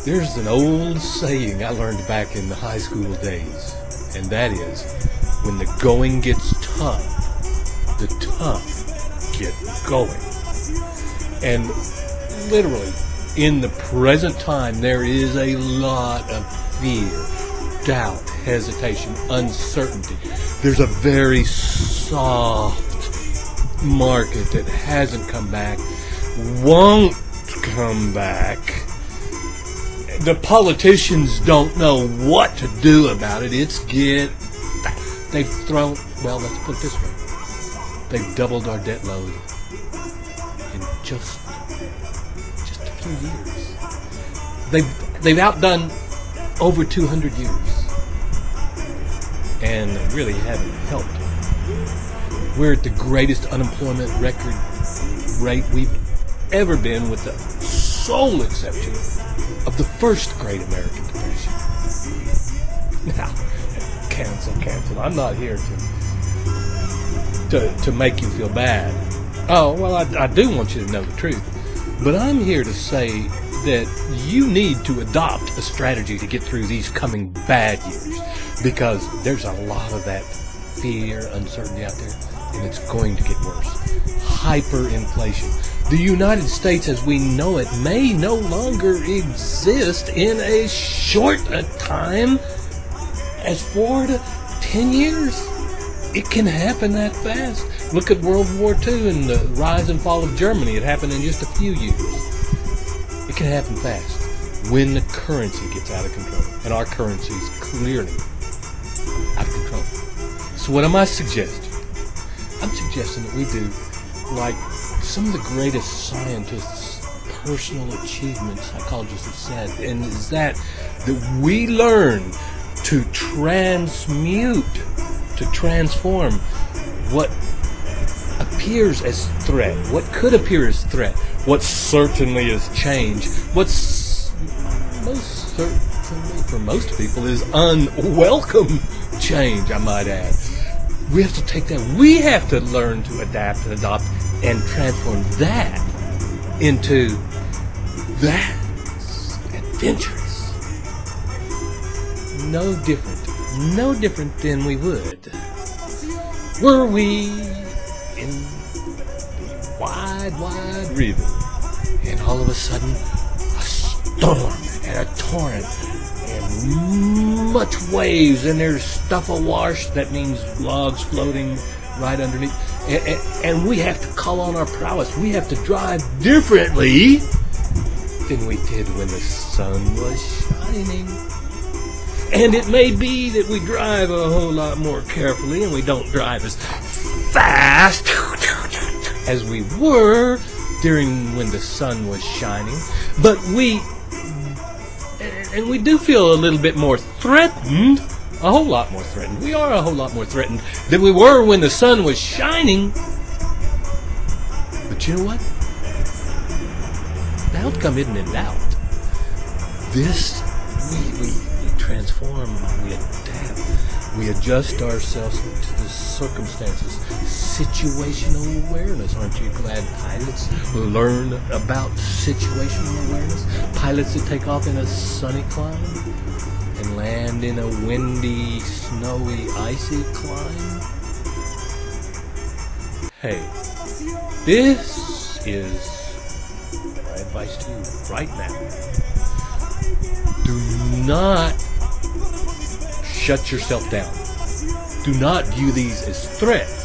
There's an old saying I learned back in the high school days, and that is, when the going gets tough, the tough get going. And literally, in the present time, there is a lot of fear, doubt, hesitation, uncertainty. There's a very soft market that hasn't come back, won't come back. The politicians don't know what to do about it. They've thrown, well, let's put it this way. They've doubled our debt load in just a few years. They've outdone over 200 years. And really haven't helped. We're at the greatest unemployment record rate we've ever been, with the sole exception of the first Great American Depression. Now, cancel. I'm not here to make you feel bad. Oh, well, I do want you to know the truth. But I'm here to say that you need to adopt a strategy to get through these coming bad years, because there's a lot of that fear, uncertainty out there, and it's going to get worse. Hyperinflation. The United States as we know it may no longer exist in a short a time as 4 to 10 years. It can happen that fast. Look at World War II and the rise and fall of Germany. It happened in just a few years. It can happen fast when the currency gets out of control. And our currency is clearly out of control. So what am I suggesting? I'm suggesting that we do like some of the greatest scientists' personal achievements, psychologists have said, and is that we learn to transmute, to transform what appears as threat, what could appear as threat, what certainly is change, what's most certainly for most people is unwelcome change, I might add. We have to take that. We have to learn to adapt and adopt and transform that into that's adventurous. No different than we would were we in the wide river, and all of a sudden a storm and a torrent and much waves, and there's stuff awash. That means logs floating right underneath, and we have to call on our prowess. We have to drive differently than we did when the sun was shining. And it may be that we drive a whole lot more carefully, and we don't drive as fast as we were during when the sun was shining, but we do feel a little bit more threatened, a whole lot more threatened. We are a whole lot more threatened than we were when the sun was shining. But you know what? The outcome isn't in doubt. This, we transform, we adapt, we adjust ourselves to the circumstances. Situational awareness. Aren't you glad pilots learn about situational awareness? Pilots that take off in a sunny climb and land in a windy, snowy, icy climb. Hey, this is my advice to you right now. Do not shut yourself down. Do not view these as threats.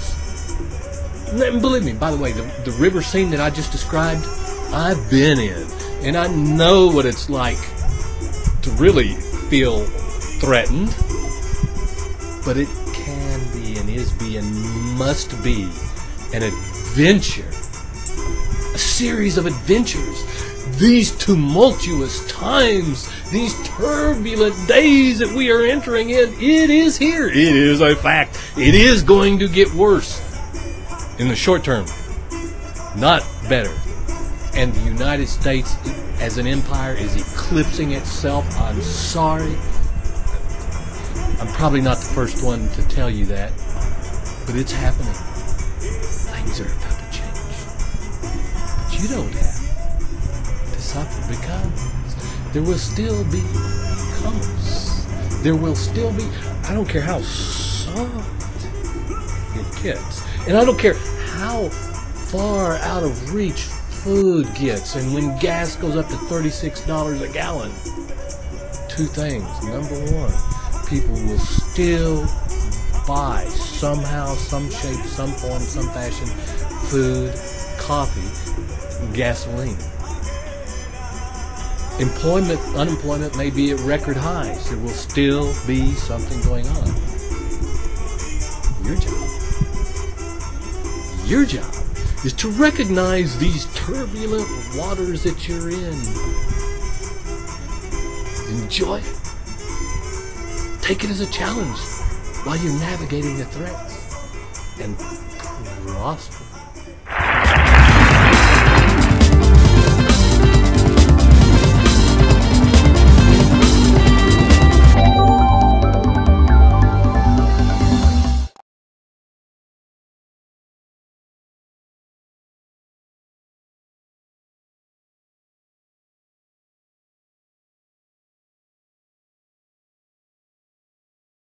And believe me, by the way, the river scene that I just described, I've been in. And I know what it's like to really feel threatened. But it can be and is be and must be an adventure. A series of adventures. These tumultuous times, these turbulent days that we are entering in, it is here. It is a fact. It is going to get worse in the short term, not better. And the United States as an empire is eclipsing itself. I'm sorry. I'm probably not the first one to tell you that, but it's happening. Things are about to change. But you don't have to suffer, because There will still be commerce. There will still be, I don't care how soft it gets. And I don't care how far out of reach food gets. And when gas goes up to $36 a gallon, two things. Number one, people will still buy somehow, some shape, some form, some fashion, food, coffee, gasoline. Unemployment may be at record highs. There will still be something going on. Your job is to recognize these turbulent waters that you're in. Enjoy it. Take it as a challenge while you're navigating the threats, and prosper.